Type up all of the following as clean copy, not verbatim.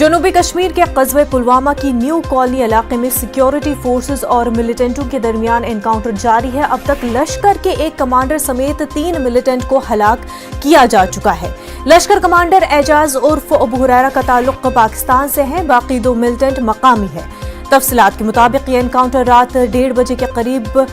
जनूबी कश्मीर के कस्बे पुलवामा की न्यू कॉलोनी इलाके में सिक्योरिटी फोर्सेस और मिलिटेंटों के दरमियान एनकाउंटर जारी है। अब तक लश्कर के एक कमांडर समेत 3 मिलिटेंट को हलाक किया जा चुका है। लश्कर कमांडर एजाज उर्फ अबू हुरैरा का ताल्लुक पाकिस्तान से है, बाकी 2 मिलिटेंट मकामी है। तफसीलात के मुताबिक ये एनकाउंटर रात 1:30 बजे के करीब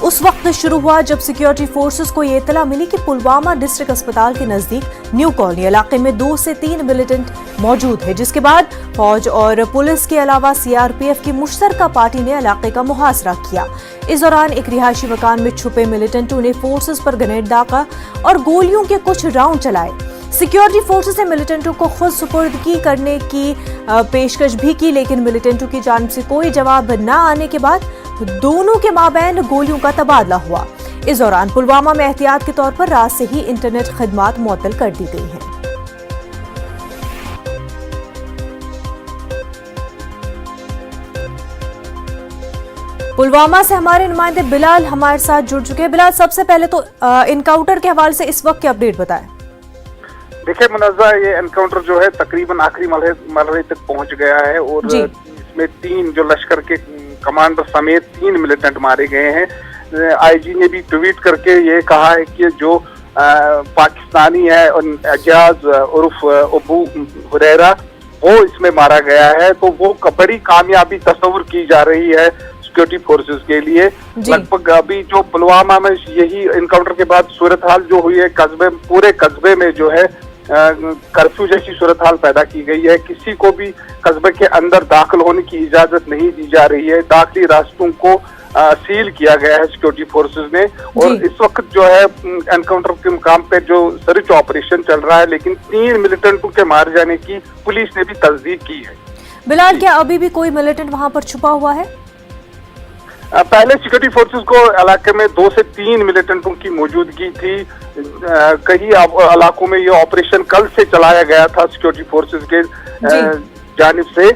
उस वक्त शुरू हुआ जब सिक्योरिटी फोर्सेस को ये इतला मिली कि पुलवामा डिस्ट्रिक्ट अस्पताल के नजदीक न्यू कॉलोनी इलाके में 2 से 3 मिलिटेंट मौजूद है, जिसके बाद फौज और पुलिस के अलावा सीआरपीएफ की मुश्तरका पार्टी ने इलाके का मुहासरा किया। इस दौरान एक रिहायशी मकान में छुपे मिलिटेंटों ने फोर्सेस पर ग्रेनेड दागा और गोलियों के कुछ राउंड चलाए। सिक्योरिटी फोर्सेस ने मिलिटेंटों को खुद सुपुर्दगी करने की पेशकश भी की, लेकिन मिलिटेंटों की जानिब से कोई जवाब न आने के बाद दोनों के माबैन गोलियों का तबादला हुआ। इस दौरान पुलवामा में एहतियात के तौर पर रात से ही इंटरनेट खिदमात मुअत्तल कर दी गई हैं। पुलवामा से हमारे नुमाइंदे बिलाल हमारे साथ जुड़ चुके हैं। बिलाल, सबसे पहले तो इनकाउंटर के हवाले से इस वक्त की अपडेट बताएं। देखिए मुनज़्ज़ा, ये एनकाउंटर जो है तकरीबन आखिरी मरहले तक पहुंच गया है और इसमें 3 जो लश्कर के कमांडर समेत 3 मिलिटेंट मारे गए हैं। आईजी ने भी ट्वीट करके ये कहा है कि जो पाकिस्तानी है एजाज उर्फ अबू हुरैरा वो इसमें मारा गया है, तो वो बड़ी कामयाबी तस्वुर की जा रही है सिक्योरिटी फोर्सेस के लिए। लगभग अभी जो पुलवामा में यही एनकाउंटर के बाद सूरत हाल जो हुई है पूरे कस्बे में जो है कर्फ्यू जैसी सूरत हाल पैदा की गई है। किसी को भी कस्बे के अंदर दाखिल होने की इजाजत नहीं दी जा रही है। दाखिली रास्तों को सील किया गया है सिक्योरिटी फोर्सेस ने। और इस वक्त जो है एनकाउंटर के मुकाम पे जो सर्च ऑपरेशन चल रहा है, लेकिन 3 मिलिटेंटों के मारे जाने की पुलिस ने भी तस्दीक की है। बिलाल, क्या अभी भी कोई मिलिटेंट वहां पर छुपा हुआ है? पहले सिक्योरिटी फोर्सेस को इलाके में 2 से 3 मिलिटेंटों की मौजूदगी थी। कई इलाकों में ये ऑपरेशन कल से चलाया गया था सिक्योरिटी फोर्सेस के जानिब से,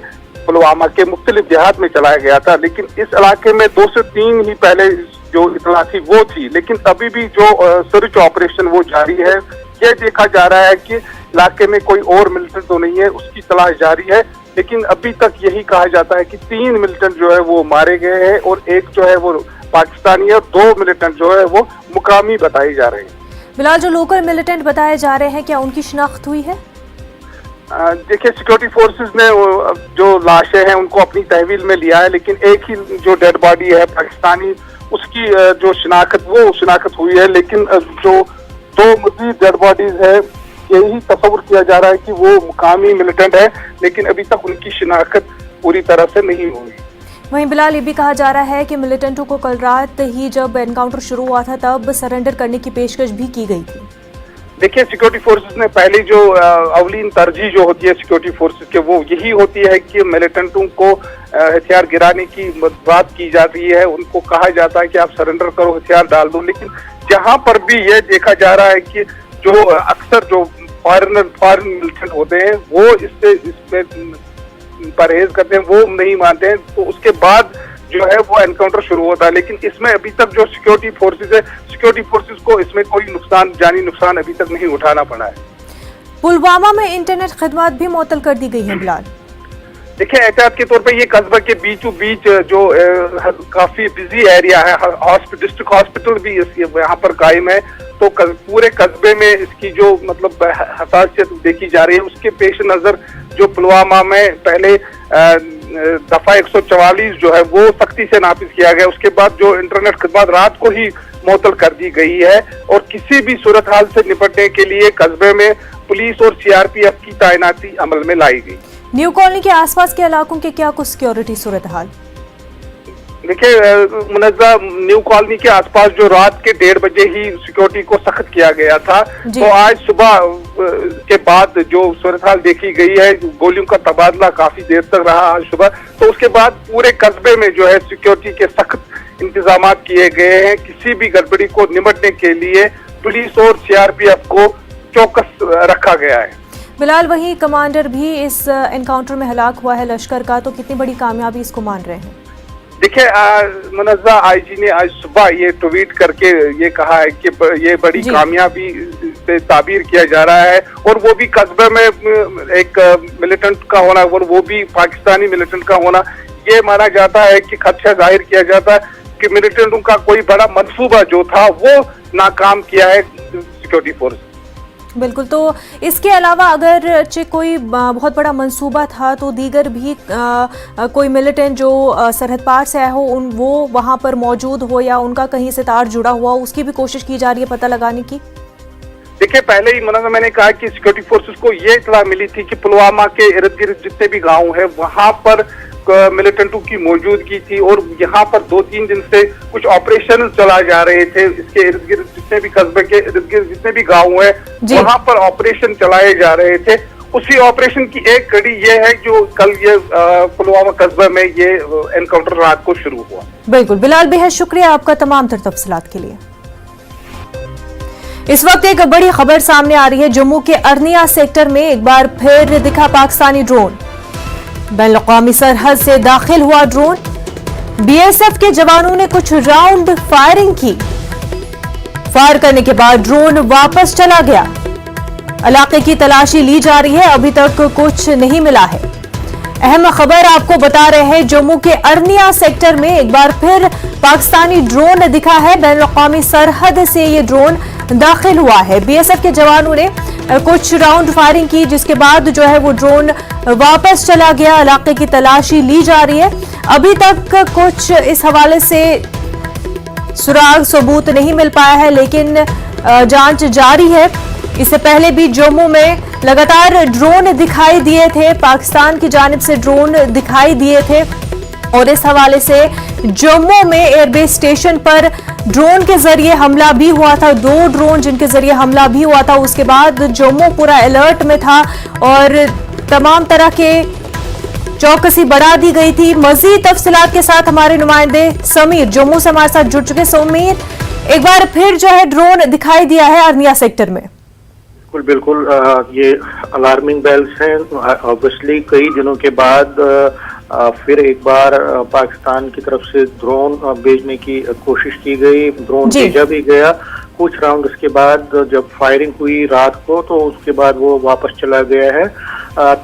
पुलवामा के मुख्तलिफ देहात में चलाया गया था, लेकिन इस इलाके में 2 से 3 ही पहले जो इतला थी वो थी। लेकिन अभी भी जो सर्च ऑपरेशन वो जारी है। ये देखा जा रहा है कि इलाके में कोई और मिलिटेंट तो नहीं है, उसकी तलाश जारी है, लेकिन अभी तक यही कहा जाता है कि 3 मिलिटेंट जो है वो मारे गए हैं और एक जो है वो पाकिस्तानी है और 2 मिलिटेंट जो है वो मुकामी बताए जा रहे हैं। बिलाल, जो लोकल मिलिटेंट बताए जा रहे हैं, क्या उनकी शिनाख्त हुई है? देखिए, सिक्योरिटी फोर्सेस ने जो लाशें हैं उनको अपनी तहवील में लिया है, लेकिन एक ही जो डेड बॉडी है पाकिस्तानी, उसकी जो शिनाख्त हुई है, लेकिन जो 2 मज़ीद डेड बॉडीज है यही तस्वुर किया जा रहा है कि वो मुकामी मिलिटेंट है, लेकिन अभी तक उनकी शिनाख्त पूरी तरह से नहीं हुई। वहीं बिलाल, ये भी कहा जा रहा है कि मिलिटेंटों को कल रात ही जब एनकाउंटर शुरू हुआ था तब सरेंडर करने की पेशकश भी की गई थी। देखिए, सिक्योरिटी फोर्सेस ने पहले जो अवलीन तरजीह जो होती है सिक्योरिटी फोर्सेस के, वो यही होती है कि मिलिटेंटों को हथियार गिराने की बात की जाती है। उनको कहा जाता है कि आप सरेंडर करो, हथियार डाल दो। लेकिन जहां पर भी ये देखा जा रहा है कि जो अक्सर जो फॉरेन मिलिटेंट होते हैं वो इसमें परहेज करते हैं, वो नहीं मानते हैं, तो उसके बाद जो है वो एनकाउंटर शुरू होता है। लेकिन इसमें अभी तक जो सिक्योरिटी फोर्सेस है, सिक्योरिटी फोर्सेस को इसमें कोई जानी नुकसान अभी तक नहीं उठाना पड़ा है। पुलवामा में इंटरनेट खिदमत भी मुअत्तल कर दी गई है। बिलाल, देखिए, एहतियात के तौर पे ये कस्बा के बीचों बीच जो काफी बिजी एरिया है, डिस्ट्रिक्ट हॉस्पिटल भी यहाँ पर कायम है, तो पूरे कस्बे में इसकी जो मतलब हसासियत देखी जा रही है, उसके पेश नजर जो पुलवामा में पहले दफा 144 जो है वो सख्ती से नाफिज किया गया। उसके बाद जो इंटरनेट खिदमत रात को ही मुअत्तल कर दी गई है और किसी भी सूरत हाल से निपटने के लिए कस्बे में पुलिस और सीआरपीएफ की तैनाती अमल में लाई गई। न्यू कॉलोनी के आसपास के इलाकों के क्या कुछ सिक्योरिटी सूरत हाल? देखिए मुनज़्ज़ा, न्यू कॉलोनी के आसपास जो रात के 1:30 बजे ही सिक्योरिटी को सख्त किया गया था, तो आज सुबह के बाद जो सूरत हाल देखी गई है, गोलियों का तबादला काफी देर तक रहा आज सुबह, तो उसके बाद पूरे कस्बे में जो है सिक्योरिटी के सख्त इंतजाम किए गए हैं। किसी भी गड़बड़ी को निपटने के लिए पुलिस और सीआरपीएफ को चौकस रखा गया है। बिलाल, वहीं कमांडर भी इस एनकाउंटर में हलाक हुआ है लश्कर का, तो कितनी बड़ी कामयाबी इसको मान रहे हैं? देखिए मुनज़्ज़ा, आईजी ने आज सुबह ये ट्वीट करके ये कहा है कि ये बड़ी कामयाबी से ताबीर किया जा रहा है, और वो भी कस्बे में एक मिलिटेंट का होना और वो भी पाकिस्तानी मिलिटेंट का होना, ये माना जाता है कि खदशा जाहिर किया जाता है कि मिलिटेंटों का कोई बड़ा मंसूबा जो था वो नाकाम किया है सिक्योरिटी फोर्स। बिल्कुल, तो इसके अलावा अगर कोई बहुत बड़ा मंसूबा था तो दीगर भी कोई मिलिटेंट जो सरहद पार से आए हो वो वहां पर मौजूद हो या उनका कहीं से तार जुड़ा हुआ, उसकी भी कोशिश की जा रही है पता लगाने की। देखिए, पहले ही मैंने कहा कि सिक्योरिटी फोर्सेस को ये इत्तला मिली थी कि पुलवामा के इर्द गिर्द जितने भी गांव है वहां पर मिलिटेंटों की मौजूदगी थी, और यहाँ पर 2-3 दिन से कुछ ऑपरेशन चला जा रहे थे। इसके इर्द गिर्द जितने भी कस्बे के इर्द गिर्द जितने भी गांव है वहां पर ऑपरेशन चलाए जा रहे थे। उसी ऑपरेशन की एक कड़ी ये है जो कल ये पुलवामा कस्बे में ये एनकाउंटर रात को शुरू हुआ। बिल्कुल बिलाल, बेहद शुक्रिया आपका तमाम तर तफसीलात के लिए। इस वक्त एक बड़ी खबर सामने आ रही है। जम्मू के अर्निया सेक्टर में एक बार फिर दिखा पाकिस्तानी ड्रोन। बैनुल-अक़वामी सरहद से दाखिल हुआ ड्रोन। बीएसएफ के जवानों ने कुछ राउंड फायरिंग की। फायर करने के बाद ड्रोन वापस चला गया। इलाके की तलाशी ली जा रही है, अभी तक कुछ नहीं मिला है। अहम खबर आपको बता रहे हैं, जम्मू के अर्निया सेक्टर में एक बार फिर पाकिस्तानी ड्रोन दिखा है। बैनुल-अक़वामी सरहद से ये ड्रोन दाखिल हुआ है। बीएसएफ के जवानों ने कुछ राउंड फायरिंग की, जिसके बाद जो है वो ड्रोन वापस चला गया। इलाके की तलाशी ली जा रही है, अभी तक कुछ इस हवाले से सुराग सबूत नहीं मिल पाया है, लेकिन जांच जारी है। इससे पहले भी जम्मू में लगातार ड्रोन दिखाई दिए थे, पाकिस्तान की जानिब से ड्रोन दिखाई दिए थे, और इस हवाले से जम्मू में एयरबेस स्टेशन पर ड्रोन के जरिए हमला भी हुआ था। 2 ड्रोन जिनके जरिए हमला भी हुआ था। उसके बाद जम्मू पूरा अलर्ट में था और तमाम तरह के चौकसी बढ़ा दी गई थी। मजीद तफसीलात के साथ हमारे नुमाइंदे समीर जम्मू से हमारे साथ जुड़ चुके। समीर, एक बार फिर जो है ड्रोन दिखाई दिया है अर्निया सेक्टर में। बिल्कुल, ये अलार्मिंग बेल्स हैं। ऑब्वियसली कई दिनों के बाद फिर एक बार पाकिस्तान की तरफ से ड्रोन भेजने की कोशिश की गई। ड्रोन भेजा भी गया। कुछ राउंड उसके बाद जब फायरिंग हुई रात को, तो उसके बाद वो वापस चला गया है।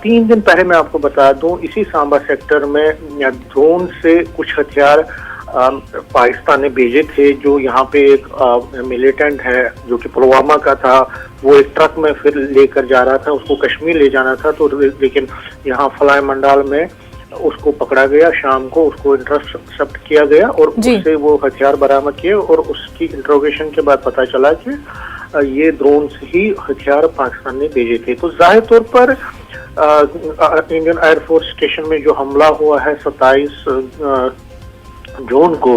3 दिन पहले मैं आपको बता दूं, इसी सांबा सेक्टर में ड्रोन से कुछ हथियार पाकिस्तान ने भेजे थे। जो यहाँ पे एक मिलिटेंट है जो कि पुलवामा का था, वो एक ट्रक में फिर लेकर जा रहा था, उसको कश्मीर ले जाना था। तो लेकिन यहाँ फलाई मंडाल में उसको पकड़ा गया। शाम को उसको इंटरसेप्ट किया गया और उससे वो हथियार बरामद किए, और उसकी इंट्रोगेशन के बाद पता चला कि ये ड्रोन से ही हथियार पाकिस्तान ने भेजे थे। तो जाहिर तौर पर इंडियन एयरफोर्स स्टेशन में जो हमला हुआ है 27 जून को,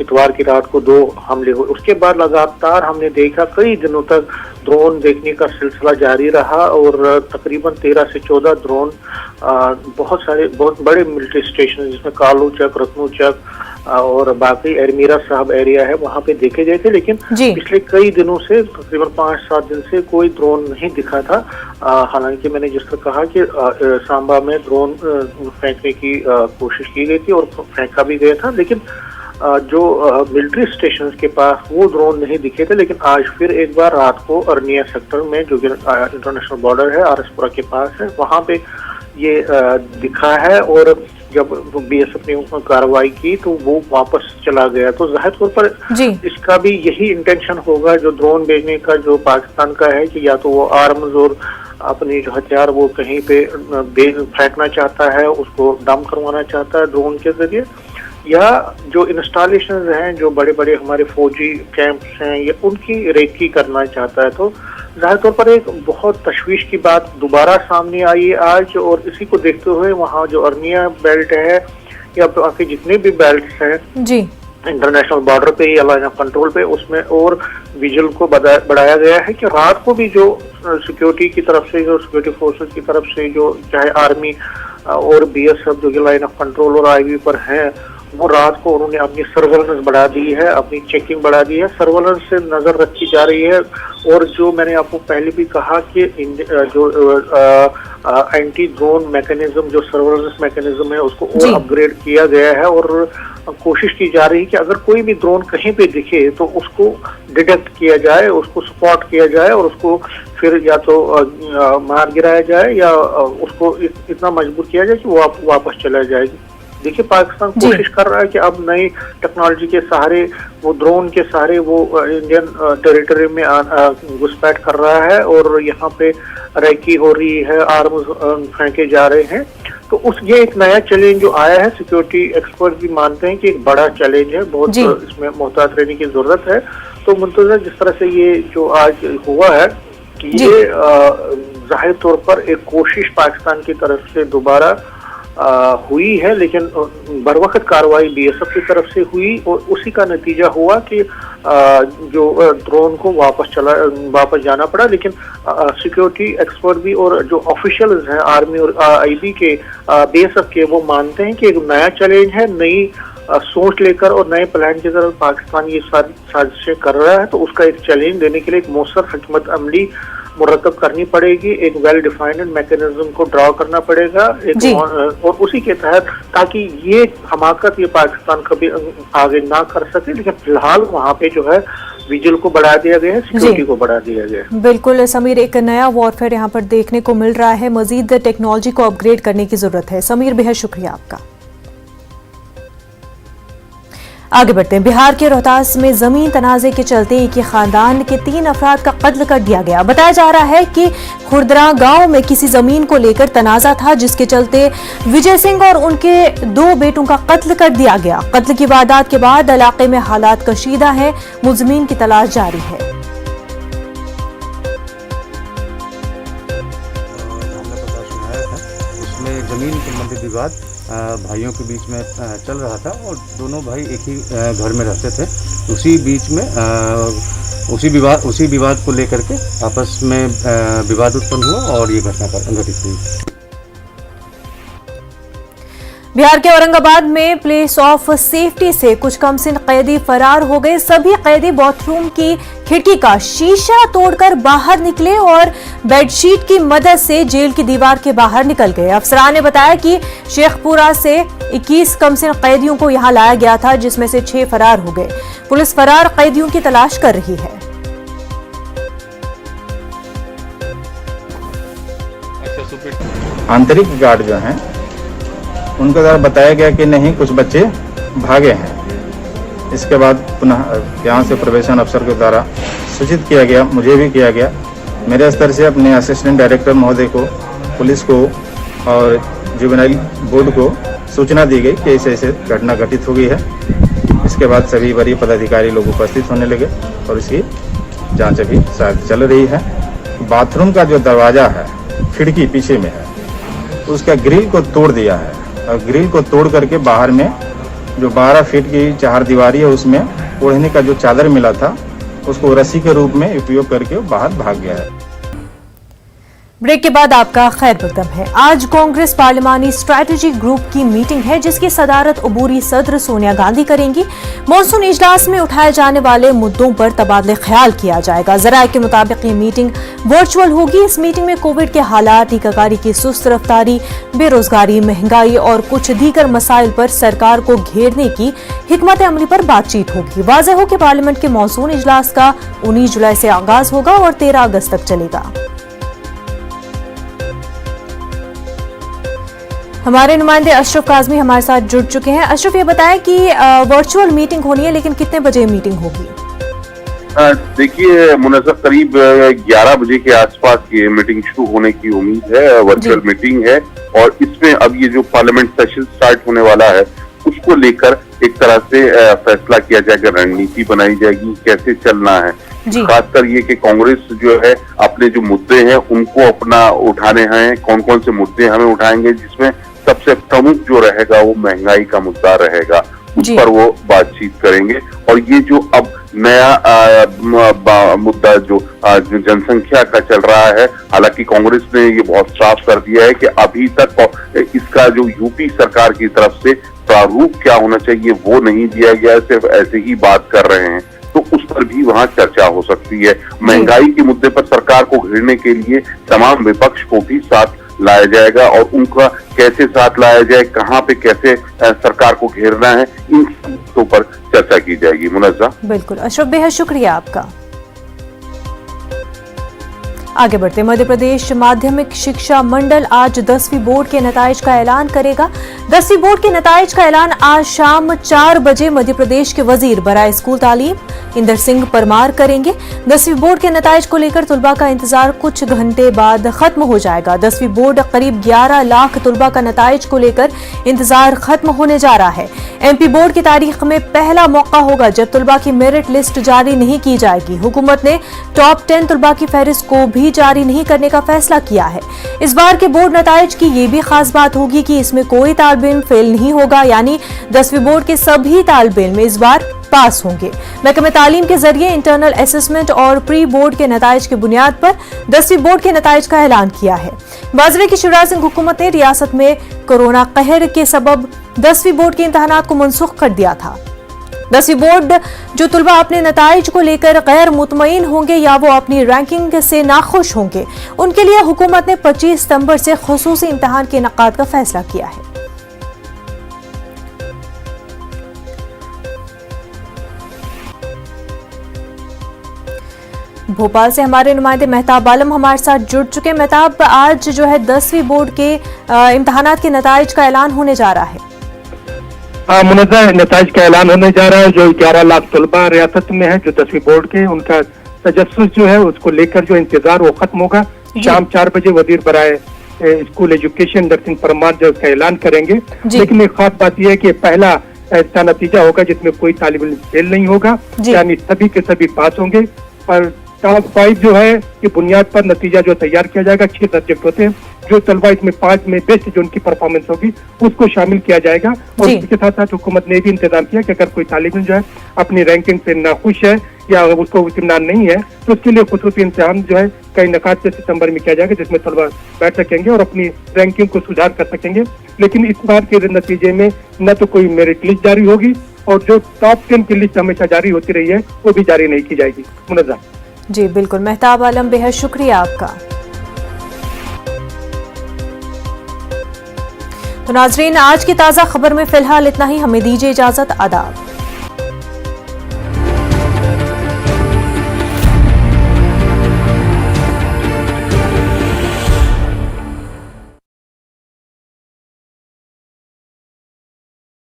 इतवार की रात को 2 हमले हुए। उसके बाद लगातार हमने देखा कई दिनों तक ड्रोन देखने का सिलसिला जारी रहा, और तकरीबन 13 से 14 ड्रोन बहुत बड़े मिलिट्री स्टेशन जिसमें कालू चक, रत्नू चक और बाकी एरमीरा साहब एरिया है, वहां पे देखे गए थे। लेकिन पिछले कई दिनों से, तकरीबन 5-7 दिन से कोई ड्रोन नहीं दिखा था। हालांकि मैंने जिस तरह कहा कि सांबा में ड्रोन फेंकने की कोशिश की गई थी और फेंका भी गया था, लेकिन जो मिलिट्री स्टेशन के पास वो ड्रोन नहीं दिखे थे। लेकिन आज फिर एक बार रात को अर्निया सेक्टर में, जो कि इंटरनेशनल बॉर्डर है, आरएसपुरा के पास है, वहां पे ये दिखा है। और जब बीएसएफ ने कार्रवाई की तो वो वापस चला गया। तो जाहिर तौर पर इसका भी यही इंटेंशन होगा जो ड्रोन भेजने का, जो पाकिस्तान का है, कि या तो वो आर्म्स और अपनी जो हथियार वो कहीं पे फेंकना चाहता है, उसको डंप करवाना चाहता है ड्रोन के जरिए, या जो इंस्टॉलेशन हैं, जो बड़े बड़े हमारे फौजी कैंप्स हैं, ये उनकी रेकी करना चाहता है। तो जाहिर तौर पर एक बहुत तशवीश की बात दोबारा सामने आई है आज, और इसी को देखते हुए वहाँ जो अर्निया बेल्ट है या बाकी जितने भी बेल्ट हैं इंटरनेशनल बॉर्डर पे या लाइन ऑफ कंट्रोल पे, उसमें और विजिल को बढ़ाया गया है कि रात को भी जो सिक्योरिटी की तरफ से, जो सिक्योरिटी फोर्सेस की तरफ से, जो चाहे आर्मी और बीएसएफ जो कि लाइन ऑफ कंट्रोल और आईवी पर हैं, वो रात को उन्होंने अपनी सर्वेलेंस बढ़ा दी है, अपनी चेकिंग बढ़ा दी है, सर्वेलेंस से नजर रखी जा रही है। और जो मैंने आपको पहले भी कहा कि जो एंटी ड्रोन मैकेनिज्म, जो सर्वेलेंस मैकेनिज्म है, उसको और अपग्रेड किया गया है, और कोशिश की जा रही है कि अगर कोई भी ड्रोन कहीं पे दिखे तो उसको डिटेक्ट किया जाए, उसको स्पॉट किया जाए और उसको फिर या तो मार गिराया जाए या उसको इतना मजबूर किया जाए कि वो वापस चला जाएगी। देखिए, पाकिस्तान कोशिश कर रहा है कि अब नई टेक्नोलॉजी के सहारे, वो ड्रोन के सहारे वो इंडियन टेरिटरी में घुसपैठ कर रहा है और यहाँ पे रैकी हो रही है, आर्म्स फेंके जा रहे हैं। तो ये एक नया चैलेंज जो आया है, सिक्योरिटी एक्सपर्ट भी मानते हैं कि एक बड़ा चैलेंज है, बहुत इसमें मोहतात रहने की जरूरत है। तो मुंतज़र जिस तरह से ये जो आज हुआ है कि ये जाहिर तौर पर एक कोशिश पाकिस्तान की तरफ से दोबारा हुई है, लेकिन बरवक्त कार्रवाई बीएसएफ की तरफ से हुई और उसी का नतीजा हुआ कि जो ड्रोन को वापस जाना पड़ा। लेकिन सिक्योरिटी एक्सपर्ट भी और जो ऑफिशियल्स हैं आर्मी और आईबी के, बीएसएफ के, वो मानते हैं कि एक नया चैलेंज है, नई सोच लेकर और नए प्लान की तरफ पाकिस्तान ये सारी साजिशें कर रहा है। तो उसका एक चैलेंज देने के लिए एक मौसर हिकमत अमली मुरतब करनी पड़ेगी, एक वेल डिफाइंड मैकेनिज्म को ड्रॉ करना पड़ेगा और उसी के तहत, ताकि ये हमाकत ये पाकिस्तान कभी आगे ना कर सके। लेकिन फिलहाल वहाँ पे जो है विजिल को बढ़ा दिया गया है, सिक्योरिटी को बढ़ा दिया गया है। बिल्कुल समीर, एक नया वॉरफेयर यहाँ पर देखने को मिल रहा है, मजीद टेक्नोलॉजी को अपग्रेड करने की जरूरत है। समीर, बेहद शुक्रिया आपका। आगे बढ़ते हैं। बिहार के रोहतास में जमीन तनाजे के चलते एक ही खानदान के 3 अफराद का कत्ल कर दिया गया। बताया जा रहा है कि खुर्दरा गांव में किसी जमीन को लेकर तनाजा था, जिसके चलते विजय सिंह और उनके 2 बेटों का कत्ल कर दिया गया। कत्ल की वारदात के बाद इलाके में हालात कशीदा है, मुजरिमीन की तलाश जारी है। उसमें जमीन संबंधी विवाद भाइयों के बीच में चल रहा था और दोनों भाई एक ही घर में रहते थे। उसी बीच में उसी विवाद को लेकर के आपस में विवाद उत्पन्न हुआ और ये घटना घटित हुई। बिहार के औरंगाबाद में प्लेस ऑफ सेफ्टी से कुछ कमसिन कैदी फरार हो गए। सभी कैदी बाथरूम की खिड़की का शीशा तोड़कर बाहर निकले और बेडशीट की मदद से जेल की दीवार के बाहर निकल गए। अफसरान ने बताया कि शेखपुरा से 21 कमसिन कैदियों को यहां लाया गया था, जिसमें से 6 फरार हो गए। पुलिस फरार कैदियों की तलाश कर रही है। आंतरिक गार्ड जो हैं उनके द्वारा बताया गया कि नहीं, कुछ बच्चे भागे हैं। इसके बाद पुनः यहाँ से प्रोबेशन अफसर के द्वारा सूचित किया गया, मुझे भी किया गया। मेरे स्तर से अपने असिस्टेंट डायरेक्टर महोदय को, पुलिस को और जुवेनाइल बोर्ड को सूचना दी गई कि ऐसे ऐसे घटना घटित हो गई है। इसके बाद सभी वरीय पदाधिकारी लोग उपस्थित होने लगे और इसकी जाँच अभी शायद चल रही है। बाथरूम का जो दरवाज़ा है, खिड़की पीछे में है, उसका ग्रिल को तोड़ दिया है और ग्रिल को तोड़ करके बाहर में जो 12 फीट की चारदीवारी है उसमें ओढ़ने का जो चादर मिला था उसको रस्सी के रूप में उपयोग करके बाहर भाग गया है। ब्रेक के बाद आपका खैर मकदम है। आज कांग्रेस पार्लिमानी स्ट्रैटेजी ग्रुप की मीटिंग है, जिसकी सदारत अबूरी सदर सोनिया गांधी करेंगी। मॉनसून इजलास में उठाए जाने वाले मुद्दों पर तबादले ख्याल किया जाएगा। जराये के मुताबिक ये मीटिंग वर्चुअल होगी। इस मीटिंग में कोविड के हालात, टीकाकारी की सुस्त रफ्तारी, बेरोजगारी, महंगाई और कुछ दीगर मसाइल पर सरकार को घेरने की हिकमत अमली पर बातचीत होगी। वाज़ेह हो कि पार्लियामेंट के मॉनसून इजलास का 19 जुलाई से आगाज होगा और 13 अगस्त तक चलेगा। हमारे नुमाइंदे अशरफ काज़मी हमारे साथ जुड़ चुके हैं। अशरफ, ये बताएं कि वर्चुअल मीटिंग होनी है, लेकिन कितने बजे मीटिंग होगी? देखिए मुनज़्ज़र, करीब 11 बजे के आसपास ये मीटिंग शुरू होने की उम्मीद है। वर्चुअल मीटिंग है और इसमें अब ये जो पार्लियामेंट सेशन स्टार्ट होने वाला है उसको लेकर एक तरह से फैसला किया जाएगा, रणनीति बनाई जाएगी, कैसे चलना है। खासकर ये कि कांग्रेस जो है अपने जो मुद्दे हैं उनको अपना उठाने हैं, कौन कौन से मुद्दे हमें उठाएंगे, जिसमें सबसे प्रमुख जो रहेगा वो महंगाई का मुद्दा रहेगा, उस पर वो बातचीत करेंगे। और ये जो अब नया मुद्दा जो जनसंख्या का चल रहा है, हालांकि कांग्रेस ने ये बहुत साफ कर दिया है कि अभी तक इसका जो यूपी सरकार की तरफ से प्रारूप क्या होना चाहिए वो नहीं दिया गया, सिर्फ ऐसे ही बात कर रहे हैं, तो उस पर भी वहां चर्चा हो सकती है। महंगाई के मुद्दे पर सरकार को घेरने के लिए तमाम विपक्ष को भी साथ लाया जाएगा और उनका कैसे साथ लाया जाए, कहाँ पे कैसे सरकार को घेरना है, इन बातों पर चर्चा की जाएगी। मुनज़्ज़ा। बिल्कुल अशरफ, बेहद शुक्रिया आपका। आगे बढ़ते, मध्य प्रदेश माध्यमिक शिक्षा मंडल आज 10वीं बोर्ड के नताइज का ऐलान करेगा। 10वीं बोर्ड के नताइज का ऐलान आज शाम 4 बजे मध्य प्रदेश के वजीर बराए स्कूल तालीम इंदर सिंह परमार करेंगे। 10वीं बोर्ड के नताइज को लेकर तुलबा का इंतजार कुछ घंटे बाद खत्म हो जाएगा। 10वीं बोर्ड करीब 11 लाख तुलबा का नताइज को लेकर इंतजार खत्म होने जा रहा है। एमपी बोर्ड की तारीख में पहला मौका होगा जब तुलबा की मेरिट लिस्ट जारी नहीं की जाएगी। हुकूमत ने टॉप 10 तुलबा की फहरिस्त को भी जारी नहीं करने का फैसला किया है। इस बार के बोर्ड नताइज की ये भी खास बात होगी कि इसमें कोई तालिब इल्म फेल नहीं होगा, यानी 10वीं बोर्ड के सभी तालिब इल्म इस बार पास होंगे। महकमे तालीम के जरिए इंटरनल असेसमेंट और प्री बोर्ड के नताइज की बुनियाद पर 10वीं बोर्ड के नताइज का ऐलान किया है। बाजरे की शिवराज सिंह हुकूमत ने रियासत में कोरोना कहर के सबब 10वीं बोर्ड के इम्तहानात को मनसूख कर दिया था। 10वीं बोर्ड जो तुलबा अपने नताइज को लेकर गैर मुतमईन होंगे या वो अपनी रैंकिंग से नाखुश होंगे, उनके लिए हुकूमत ने 25 सितंबर से खुसूसी इम्तहान के इनेकाद का फैसला किया है। भोपाल से हमारे नुमाइंदे मेहताब आलम हमारे साथ जुड़ चुके। मेहताब, आज जो है 10वीं बोर्ड के इम्तहानात के नताइज का ऐलान होने जा रहा है। मुनज़्ज़ा, नताइज का ऐलान होने जा रहा है। जो 11 लाख तलबा रियासत में है जो 10वीं बोर्ड के, उनका तजस्सुस जो है उसको लेकर जो इंतजार वो खत्म होगा। शाम 4 बजे वजीर बराए स्कूल एजुकेशन इंदर सिंह परमार जो उसका ऐलान करेंगे। लेकिन एक खास बात यह है कि पहला ऐसा नतीजा होगा जिसमें कोई तालिब इल्म फेल नहीं होगा, यानी सभी के सभी पास होंगे। और टॉप 5 जो है कि बुनियाद पर नतीजा जो तैयार किया जाएगा। 6 सब्जेक्ट होते हैं, जो तलबा इसमें 5 में बेस्ट जो उनकी परफॉर्मेंस होगी उसको शामिल किया जाएगा। और इसके साथ साथ हुकूमत ने भी इंतजाम किया कि अगर कोई तालिब इल्म जो है अपनी रैंकिंग से नाखुश है या उसको इत्मीनान नहीं है तो उसके लिए खुसूसी इम्तिहान जो है कई नकात से सितंबर में किया जाएगा, जिसमें तलबा बैठ सकेंगे और अपनी रैंकिंग को सुधार कर सकेंगे। लेकिन इस बार के नतीजे में न तो कोई मेरिट लिस्ट जारी होगी और जो टॉप 10 की लिस्ट हमेशा जारी होती रही है वो भी जारी नहीं की जाएगी। मुनज़्ज़ा। जी बिल्कुल, मेहताब आलम, बेहद शुक्रिया आपका। तो नाजरीन, आज की ताज़ा खबर में फिलहाल इतना ही। हमें दीजिए इजाजत। आदाब।